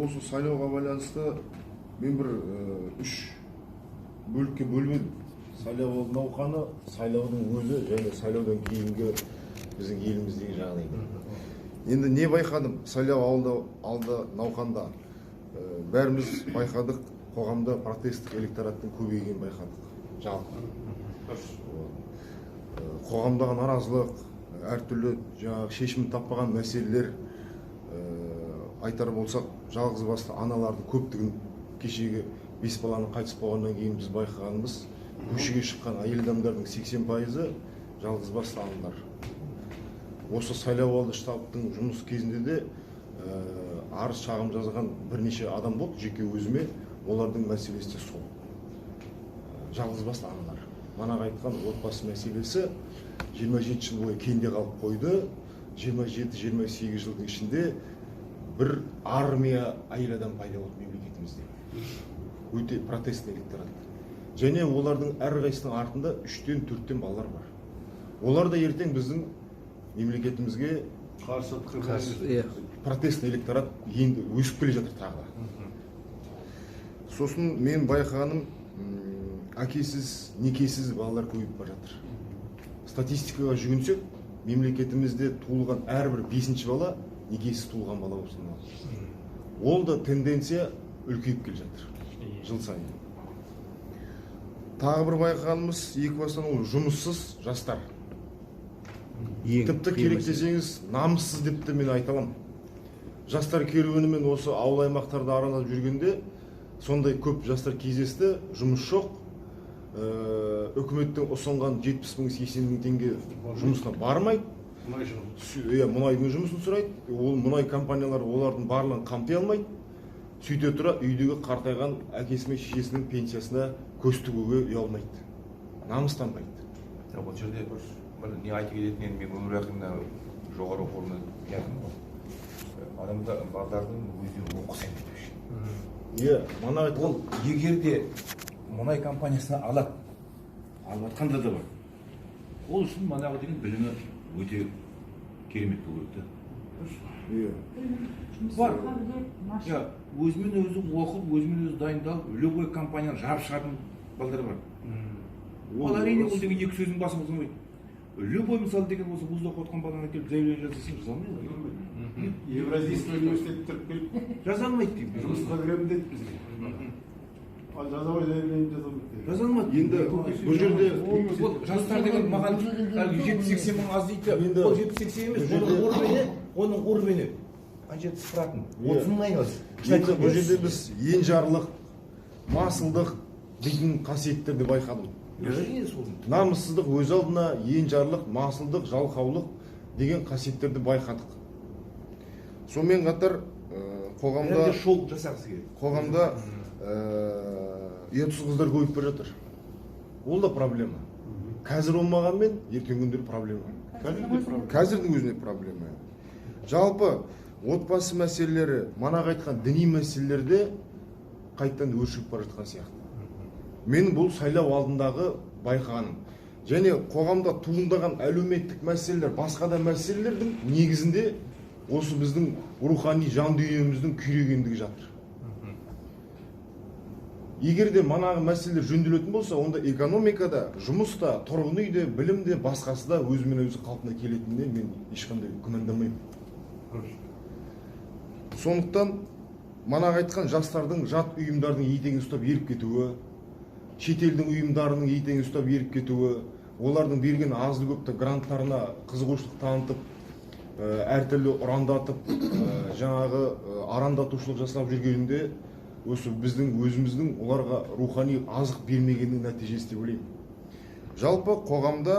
осы сайлауға байланысты мен бір үш бөлікке бөлмедім. Сайлау науқаны, сайлаудың өзі және сайлаудан кейінгі біздің еліміздегі жағдай. Енді не байқадым? Сайлау алды науқанда бәріміз байқадық, қоғамда протесттік электораттың көбейгенін байқадық. Жалпы. Қоғамдағы наразылық, әртүрлі шешімін таппаған мәселелер, айтар болсақ, жалғыз басты аналардың көптігін кешегі 5 баланың қайтыс болғаннан кейін біз байқағанымыз, көшеге шыққан әйел адамдардың 80%-ы жалғыз басты аналар. Осы сайлауалды штабтың жұмыс кезінде де арыз шағым жазған бірнеше адам болды, жеке өзіме. Олардың мәселесі де сол. Жалғыз басты аналар. Манағы айтқан отбасы мәселесі 27 жыл бойы кенде қалып қойды. 27-28 жылдың ішінде бір армия әйел адам пайда болды мемлекетімізде. Өте протестный электорат. Және олардың әрқайсысының артында 3-4 балалар бар. Олар да ертең біздің мемлекетімізге қарсы протестный электорат енді өсіп келе жатыр тағы да. Сосын мен байқағаным, әкесіз, некесіз балалар көбейіп бара жатыр. Статистикаға жүгінсек, мемлекетімізде туылған әрбір 5-ші бала некесіз туылған бала болып саналады. Ол да тенденция үлкейіп келе жатыр жыл сайын. Тағы бір байқағанымыз, екібастан ол жұмыссыз жастар. Тіпті керек десеңіз, намыссыз деп те мен айта аламын. Жастар керуенімен осы ауыл аймақтарда аралап жүргенде сондай көп жастар кездесті, жұмыс жоқ. Үкіметтің ұсынған 70.000-80 мың теңге жұмысына бармайды. Мұнайдың жұмысын сұрайды. Ол мұнай компаниялары олардың барлығын қамти алмайды. Сөйте тұра үйдегі қартайған әкесі мен шешесінің пенсиясына көз тігуге ұялмайды. Намыстанбайды. Бұл жерде не айтып кететінен мен өмір бақиында жоғары оқу орнына келдім ғой. Балдардың өздері оқысын деп үшін. Мана ол егер де мұнай компаниясына алып жатқанда да бар. Ол үшін манағы деген білімі өте керемет болу керек. Бар. Өзімен өзі оқып, өзімен өзі дайындалып, любой компанияны жарып шығатын балдар бар. Ол әрине ол деген екі сөздің басын қозғамайды. Любой мысалы деген осы вузда оқытқан баланы келіп заявление жазасың, жаза алмайды. Евразийский университет тұрып келіп жаза алмайды дейді. жұмысқа кіремін дейді бізге. Ал жазабай заявление жаза жаза алмайды. Енді бұл жерде жастар деген маған 70-80 мың аз дейді. Ол 70-80 емес, оның уровені қанша сыпыратын. 30 мың айналасы. енді бұл жерде біз енжарлық, масылдық дейтін қасиеттерді байқадым. Намыссыздық өз алдына, енжарлық, масылдық, жалқаулық деген қасиеттерді байқадық. Сонымен қатар қоғамда шоу жасағысы келеді. Қоғамда ұятсыз қыздар көбейіп бара жатыр. Ол да проблема. Қазір болмағанмен ертеңгі күндері проблема. Қазірдің өзінде проблема. Жалпы отбасы мәселелері, манағы айтқан діни мәселелерде қайттан өршіп бара жатқан сияқты. Мен бұл сайлау алдындағы байқағаным. Және қоғамда туындаған әлеуметтік мәселелер, басқа да мәселелердің негізінде осы біздің рухани жан дүниеміздің күйрегендігі жатыр. Егер де манағы мәселелер жөнделетін болса, онда экономикада, жұмыста, тұрғын үйде, білімде, басқасы да өзімен өзі қалпына келетініне мен ешқандай күмәндамаймын. Сондықтан манағы айтқан жастардың жат ұйымдардың етегін ұстап еріп кетуі, шетелдің ұйымдарының етегін ұстап еріп кетуі, олардың берген азды көпті гранттарына қызығушылық танытып, әртүрлі ұрандатып, жаңағы арандатушылық жасап жүргенінде осы біздің өзіміздің оларға рухани азық бермегеннің нәтижесі деп ойлаймын. Жалпы қоғамда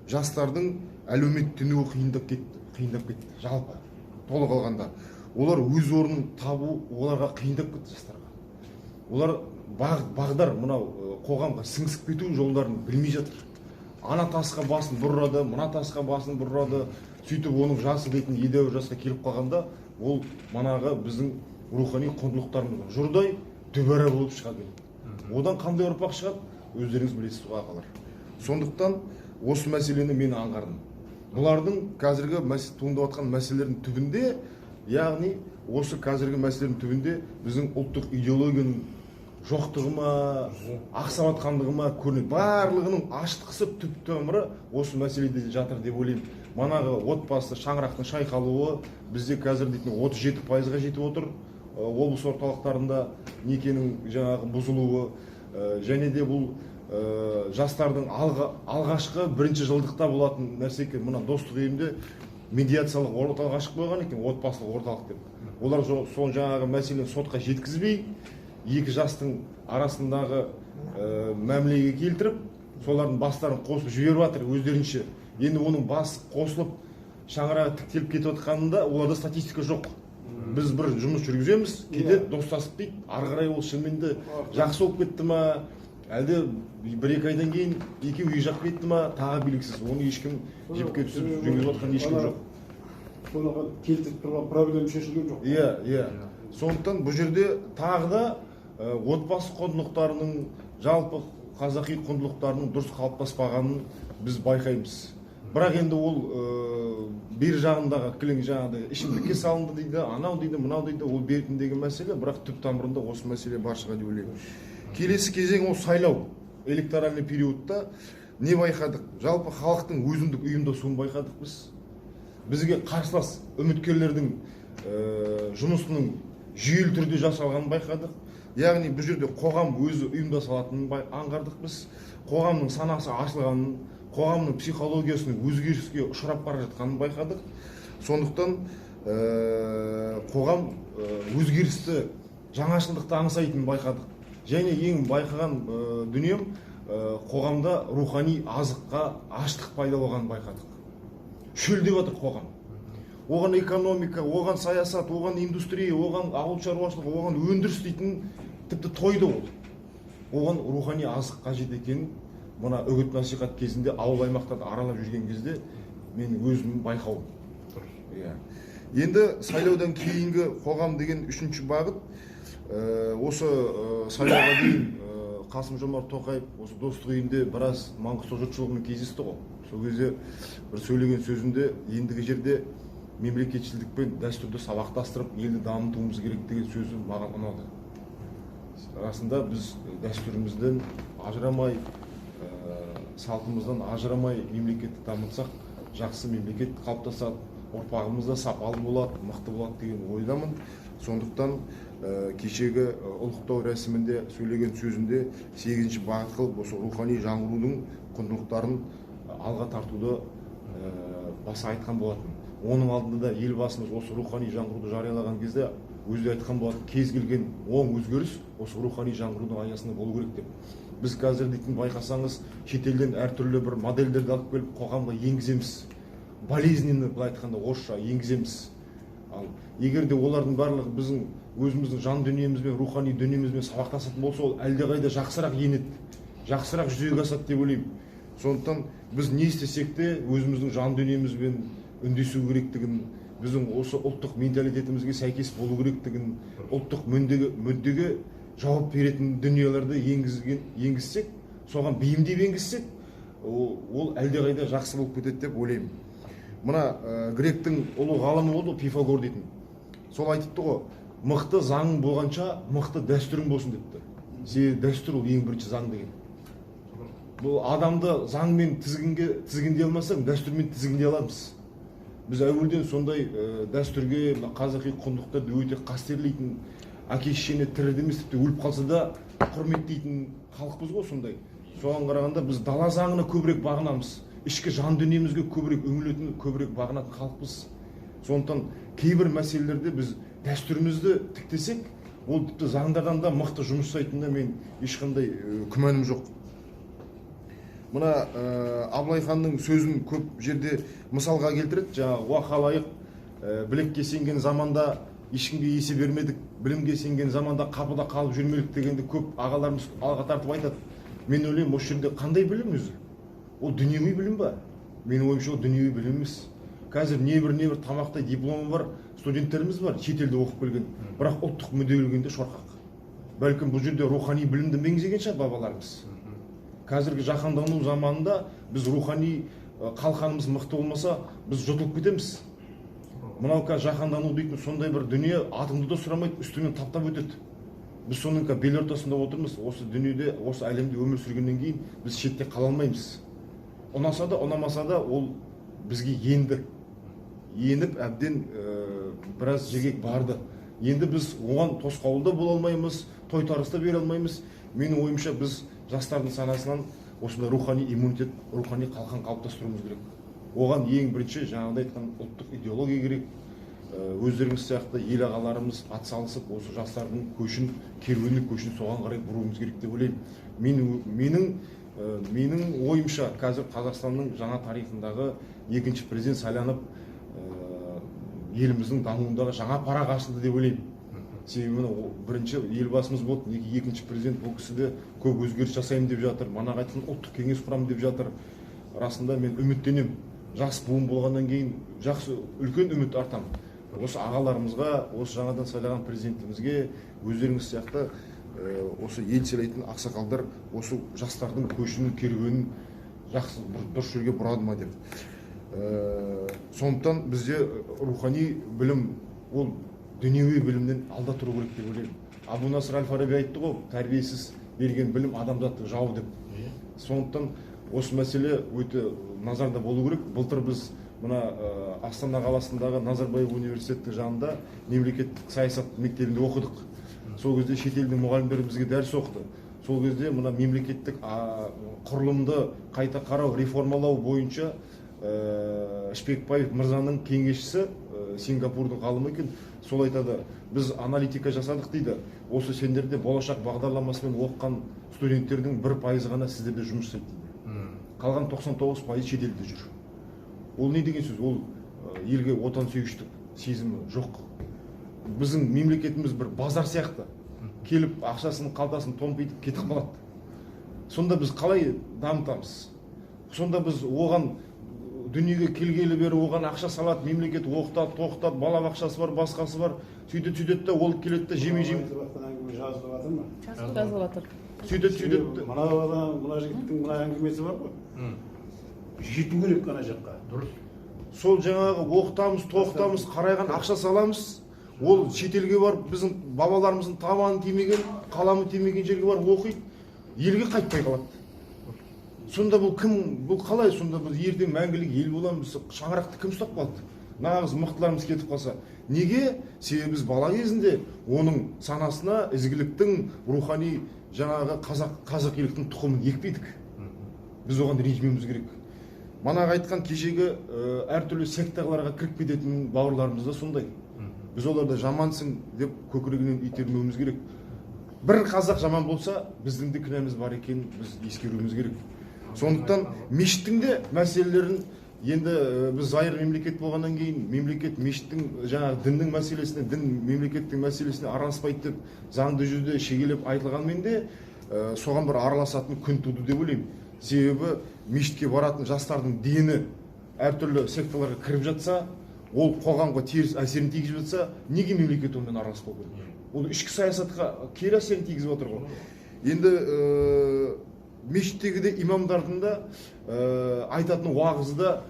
жастардың әлеуметтенуі қиындап кетті. Жалпы толық алғанда олар өз орнын табу оларға қиындап кетті жастарға. Олар бағдар мынау қоғамға сіңісіп кету жолдарын білмей жатыр. Ана тасқа басын бұрады, мына тасқа басын бұрады, сөйтіп оның жасы дейтін едәуір жасқа келіп қалғанда, ол манағы біздің рухани құндылықтарымыз жұрдай дүбәрә болып шығады. Одан қандай ұрпақ шығады, өздеріңіз білесіз ағалар. Сондықтан осы мәселені мен аңғардым. Бұлардың қазіргі туындап жатқан мәселелердің түбінде, яғни осы қазіргі мәселенің түбінде біздің ұлттық идеологияның жоқтығы ма, ақсап жатқандығы ма көрінеді. Барлығының аштықысы түп тамыры осы мәселеде жатыр деп ойлаймын. Манағы отбасы шаңырақтың шайқалуы бізде қазір дейтін 37%-ға жетіп отыр. Облыс орталықтарында некенің жаңағы бұзылуы және де бұл жастардың алғашқы бірінші жылдықта болатын нәрсе екен. Мына достық үйінде медиациялық орталық ашып қойған екен, отбасылық орталық деп. Олар сол жаңағы мәселені сотқа жеткізбей, екі жастың арасындағы мәмілеге келтіріп, солардың бастарын қосып жіберіп жатыр өздерінше. Енді оның бас қосылып шаңырағы тіктеліп кетіп жатқанында оларда статистика жоқ. Біз бір жұмыс жүргіземіз, кетеді, достасып дейді. Ары қарай ол шынымен де жақсы болып кетті ма, әлде бір-екі айдан кейін екеуі үй жаққа кетті ма, тағы белгісіз. Оны ешкім жіпке түсіп жүргізіп жатқан ешкім жоқ. Соны келтіріп тұрған проблема шешілген жоқ. Иә. Сондықтан бұл жерде тағы да отбасы құндылықтарының, жалпы қазақи құндылықтарының дұрыс қалыптаспағанын біз байқаймыз. Бірақ енді ол бер жағындағы кілең жаңағыдай ішімдікке салынды дейді, анау дейді, мынау дейді, ол бертіндегі мәселе, бірақ түп тамырында осы мәселе бар шығар деп ойлаймын. Келесі кезең ол сайлау. Электоральный периодта не байқадық? Жалпы халықтың өзіндік ұйымдасуын байқадық біз. Бізге қарсылас үміткерлердің жұмысының жүйелі түрде жасалғанын байқадық. Яғни бұл жерде қоғам өзі ұйымдаса алатынын аңғардық біз. Қоғамның санасы ашылғанын, қоғамның психологиясының өзгеріске ұшырап бара жатқанын байқадық. Сондықтан қоғам өзгерісті, жаңашылдықты аңсайтынын байқадық. Және ең байқаған дүнием қоғамда рухани азыққа аштық пайда болғанын байқадық. Шөлдеп жатыр қоғам. Оған экономика, оған саясат, оған индустрия, оған ауыл шаруашылығы, оған өндіріс дейтін тіпті тойды ол. Оған рухани азық қажет екенін мына үгіт насихат кезінде ауыл аймақтарды аралап жүрген кезде мен өзім байқауым. Енді сайлаудан кейінгі қоғам деген үшінші бағыт. Осы сайлауға дейін Қасым-Жомарт Тоқаев осы достық үйінде біраз Маңғыстау жұртшылығымен кездесті ғой. Сол кезде бір сөйлеген сөзінде ендігі жерде мемлекетшілдікпен дәстүрді сабақтастырып елді дамытуымыз керек деген сөзі маған ұнады. Расында біз дәстүрімізден ажырамай, салтымыздан ажырамай мемлекетті дамытсақ, жақсы мемлекет қалыптасады, ұрпағымыз да сапалы болады, мықты болады деген ойдамын. Сондықтан кешегі ұлықтау рәсімінде сөйлеген сөзінде 8-ші бағыт қылып осы рухани жаңғырудың құндылықтарын алға тартуды баса айтқан болатын. Оның алдында да елбасымыз осы рухани жаңғыруды жариялаған кезде өзі айтқан болатын, кез келген оң өзгеріс осы рухани жаңғырудың аясында болу керек деп. Біз қазір дейтін байқасаңыз, шетелден әртүрлі бір модельдерді алып келіп қоғамға енгіземіз. Болезненно, былай айтқанда орысша енгіземіз. Ал егер де олардың барлығы біздің өзіміздің жан дүниемізбен, рухани дүниемізбен сабақтасатын болса, ол әлдеқайда жақсырақ енеді, жақсырақ жүзеге асады деп ойлаймын. Сондықтан біз не істесек те өзіміздің жан дүниемізбен үндесу керектігін, біздің осы ұлттық менталитетімізге сәйкес болу керектігін, ұлттық мүддеге жауап беретін дүниелерді енгізсек, соған бейімдеп енгізсек, ол әлдеқайда жақсы болып кетеді деп ойлаймын. Мына гректің ұлы ғалымы болды, Пифагор дейтін. Сол айтыпты ғой, мықты заңың болғанша мықты дәстүрің болсын депті. Себебі дәстүр ол ең бірінші заң деген. Бұл адамды заңмен тізгіндей алмасаң, дәстүрмен тізгіндей аламыз. Біз әуелден сондай дәстүрге, қазақи құндылықтарды өте қастерлейтін, әке-шешені тіріде емес, тіпті өліп қалса да құрметтейтін халықпыз ғой сондай. Соған қарағанда біз дала заңына көбірек бағынамыз. Ішкі жан дүниемізге көбірек үңілетін, көбірек бағынатын халықпыз. Сондықтан кейбір мәселелерде біз дәстүрімізді тіктесек, ол тіпті заңдардан да мықты жұмыс жасайтынына мен ешқандай күмәнім жоқ. Мына Абылай ханның сөзін көп жерде мысалға келтіреді. Жаңағы уа халайық, білекке сенген заманда ешкімге есе бермедік, білімге сенген заманда қапыда қалып жүрмелік дегенді көп ағаларымыз алға тартып айтады. Мен ойлаймын, осы жерде қандай білім өзі? Ол дүниеви білім ба? Менің ойымша ол дүниеви білім емес. Қазір небір тамақтай дипломы бар студенттеріміз бар, шетелде оқып келген, бірақ ұлттық мүдде өлгенде шорқақ. Бәлкім бұл жерде рухани білімді меңзеген шығар бабаларымыз. Қазіргі жаһандану заманында біз рухани қалқанымыз мықты болмаса, біз жұтылып кетеміз. мынау қазір жаһандану дейтін сондай бір дүние, атыңды да сұрамайды, үстіңнен таптап өтеді. Біз соның бел ортасында отырмыз. Осы дүниеде, осы әлемде өмір сүргеннен кейін біз шетте қала алмаймыз. Ұнаса да, ұнамаса да ол бізге еніп әбден біраз жерге барды. Енді біз оған тосқауылда бола алмаймыз, тойтарыста бере алмаймыз. Менің ойымша біз жастардың санасынан осындай рухани иммунитет, рухани қалқан қалыптастыруымыз керек. Оған ең бірінші жаңағыдай айтқан ұлттық идеология керек. Өздеріңіз сияқты ел ағаларымыз атсалысып, осы жастардың көшін, керуеннің көшін соған қарай бұруымыз керек деп ойлаймын. Менің ойымша қазір Қазақстанның жаңа тарихындағы екінші президент сайланып, еліміздің дамуындағы жаңа парақ ашылды деп ойлаймын. Себебі бірінші елбасымыз болды, неге екінші президент бұл кісі де көп өзгеріс жасаймын деп жатыр. Манағы айтқан ұлттық кеңес құрамын деп жатыр. Расында мен үміттенемін. Жас буын болғаннан кейін жақсы үлкен үміт артамын. Осы ағаларымызға, осы жаңадан сайлаған президентімізге, өздеріңіз сияқты осы ел сайлайтын ақсақалдар осы жастардың көшінің, керуенін жақсы дұрыс жерге бұрады ма деп. Сондықтан бізде рухани білім, ол дүниеви білімнен алда тұру керек деп ойлаймын. Абу Насыр әл-Фараби айтты ғой, тәрбиесіз берген білім адамзаттың жауы деп. Сондықтан осы мәселе өте назарда болу керек. Былтыр біз мына Астана қаласындағы Назарбаев университеттің жанында мемлекеттік саясат мектебінде оқыдық. Сол кезде шетелдің мұғалімдері бізге дәріс оқыды. Сол кезде мына мемлекеттік құрылымды қайта қарау, реформалау бойынша Шпекбаев мырзаның кеңесшісі, Сингапурдың ғалымы екен, сол айтады, біз аналитика жасадық дейді. Осы сендерде болашақ бағдарламасымен оқыған студенттердің 1% ғана сіздерде жұмыс істейді дейді. Қалған 99% шетелде жүр. Ол не деген сөз? Ол елге отан сүйгіштік сезімі жоқ. Біздің мемлекетіміз бір базар сияқты. Келіп ақшасын, қалтасын томпитып кетіп қалады. Сонда біз қалай дамытамыз? Сонда біз оған дүниеге келгелі бері оған ақша салады, мемлекет оқытады, тоқтады, балабақшасы бар, басқасы бар. Сөйтеді да ол келеді да жеме-жеме жазылып жатыр ма? Жазылып жатыр. Сөйтеді. Мына жігіттің мына әңгімесі бар ғой. Жету керек ана жаққа. Дұрыс. Сол жаңағы оқытамыз, тоқтамыз, қарайған ақша саламыз. Ол шетелге барып, біздің бабаларымыздың табаны тимеген, қаламы тимеген жерге барып оқиды, елге қайтпай қалады. Сонда бұл кім, бұл қалай? Сонда біз ертең мәңгілік ел боламыз, шаңырақты кім ұстап қалды? Нағыз мықтыларымыз кетіп қалса. Неге? Себебі біз бала кезінде оның санасына ізгіліктің, рухани жаңағы қазақилықтың тұқымын екпедік. Біз оған ренжімеуіміз керек. Манағы айтқан кешегі әртүрлі секталарға кіріп кететін бауырларымыз да сондай. Біз оларда жамансың деп көкірегінен итермеуіміз керек. Бір қазақ жаман болса, біздің де кінәміз бар екенін біз ескеруіміз керек. Сондықтан мешіттің де мәселелерін енді біз зайыр мемлекет болғаннан кейін мемлекет мешіттің жаңағы діннің мәселесіне, дін мемлекеттің мәселесіне араласпайды деп заңды жүзде шегелеп айтылғанмен де соған бір араласатын күн туды деп ойлаймын. Себебі мешітке баратын жастардың дені әртүрлі секталарға кіріп жатса, ол қоғамға теріс әсерін тигізіп жатса, неге мемлекет онымен араласпау керек? Ол ішкі саясатқа кері әсерін тигізіп отыр ғой. Енді мешіттегі имамдардың да айтатын уағызы да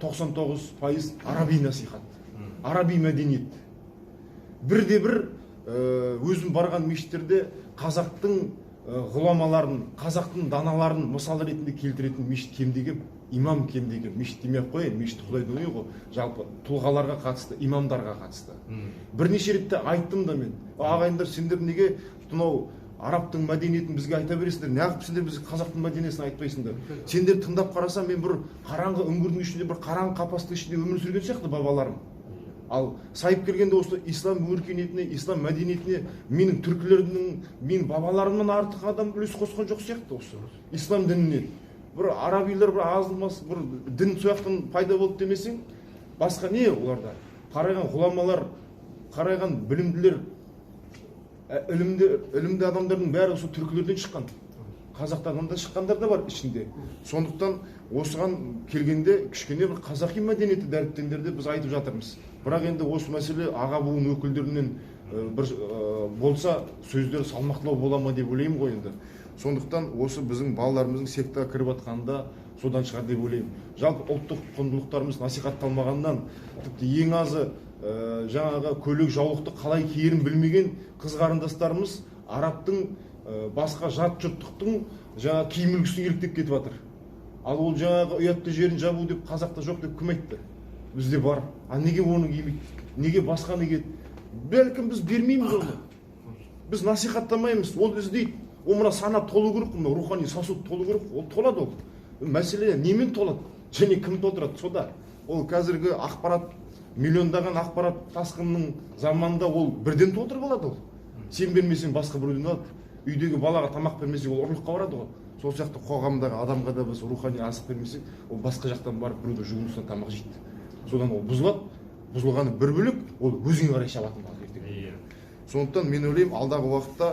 99% араби насихат, араби мәдениет. Бірде-бір өзім барған мешіттерде қазақтың ғұламаларын, қазақтың даналарын мысал ретінде келтіретін мешіт кемдеген, имам кемдеген, мешіт демей-ақ қояйын, мешіт Құдай дүние ғой, жалпы тұлғаларға қатысты, имамдарға қатысты. Бірнеше ретте айттым да мен, ағайындар, сендер неге мынау арабтың мәдениетін бізге айта бересіңдер, неғып сендер біз қазақтың мәдениетін айтпайсыңдар? Сендер тыңдап қарасам, мен бір қараңғы үңгірдің ішінде, бір қараңғы қапастың ішінде өмір сүрген сияқты бабаларым. Ал сайып келгенде осы ислам өркениетіне, ислам мәдениетіне менің түркілердің, мен бабаларымнан артық адам үлес қосқан жоқ сияқты осы ислам дініне. Бір арабилер бір азылмас, бір дін сояқтан пайда болды демесең, басқа не оларда? Қарайған ғұламалар, қарайған білімділер, ілімді адамдардың бәрі осы түркілерден шыққан. Қазақтардан да шыққандар да бар ішінде. Сондықтан осыған келгенде кішкене бір қазақи мәдениеті дәріптеңдерде біз айтып жатырмыз. Бірақ енді осы мәселе аға буын өкілдерінен бір болса сөздер салмақтылау бола ма деп ойлаймын ғой енді. Сондықтан осы біздің балаларымыздың сектаға кіріп жатқанында содан шығар деп ойлаймын. Жалпы ұлттық құндылықтарымыз насихатталмағаннан, тіпті ең азы жаңағы көлік жаулықты қалай киерін білмеген қыз қарындастарымыз арабтың басқа жат жұрттықтың жаңағы киім үлгісін еліктеп кетіп жатыр. Ал ол жаңағы ұятты жерін жабу деп қазақта жоқ деп кім айтты? Бізде бар. А неге оны кимейді? Неге басқаны киеді? Бәлкім біз бермейміз оны. Біз насихаттамаймыз. Ол іздейді. Ол мына сана толу керек, мына рухани сосуд толу керек. Ол толады ол. Мәселе немен толады? Және кім толтырады? Сода. Ол қазіргі ақпарат, миллиондаған ақпарат тасқынының заманында ол бірден толтырып алады ол. Сен бермесең басқа біреуден алады. Үйдегі балаға тамақ бермесең ол ұрлыққа барады ғой. Сол сияқты қоғамдағы адамға да біз рухани азық бермесек, ол басқа жақтан барып біреудің жүгінісінен тамақ жейді. Содан ол бұзылады. Бұзылғаны бір бөлек, ол өзіңе қарай шабатын болады ертең. Сондықтан мен ойлаймын, алдағы уақытта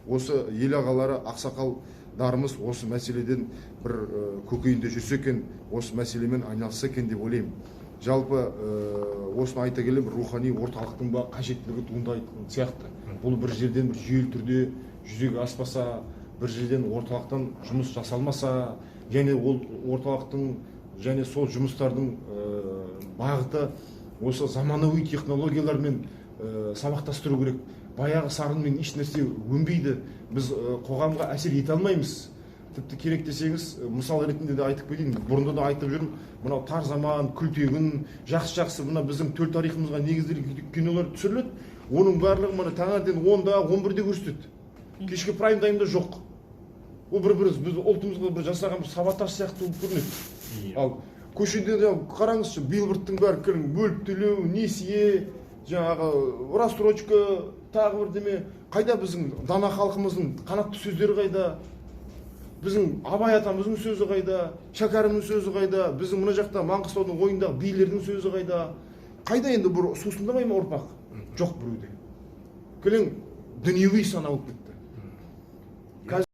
осы ел ағалары, ақсақалдарымыз осы мәселеден бір көкейінде жүрсе екен, осы мәселемен айналысса екен деп ойлаймын. Жалпы осыны айта келе бір рухани орталықтың ба қажеттілігі туындайтын сияқты. Бұл бір жерден бір жүйелі түрде жүзеге аспаса, бір жерден орталықтан жұмыс жасалмаса, және ол орталықтың және сол жұмыстардың бағыты осы заманауи технологиялармен сабақтастыру керек. Баяғы сарынмен еш нәрсе өнбейді. Біз қоғамға әсер ете алмаймыз. Тіпті керек десеңіз, мысал ретінде де айтып кетейін. Бұрында да айтып жүрмін, мынау тар заман, күлтегін, жақсы мына біздің төл тарихымызға негізделген кинолар түсіріледі. Оның барлығы мына таңертең 10-да, 11-де көрсетеді. Кешкі прайм таймда жоқ. Ол біз ұлтымызға бір жасаған саботаж сияқты көрінеді. Ал көшеде қараңызшы, билбордтың бәрі кірін бөліп төлеу, несие, жаңағы рассрочка, тағы бір деме. Қайда біздің дана халқымыздың қанатты сөздері қайда? Біздің Абай атамыздың сөзі қайда? Шәкәрімнің сөзі қайда? Біздің мына жақта Маңғыстаудың ойындағы билердің сөзі қайда? Қайда енді бір сусындамай ма ұрпақ? Жоқ біреуде. Кілең дүниеви сана болып кетті.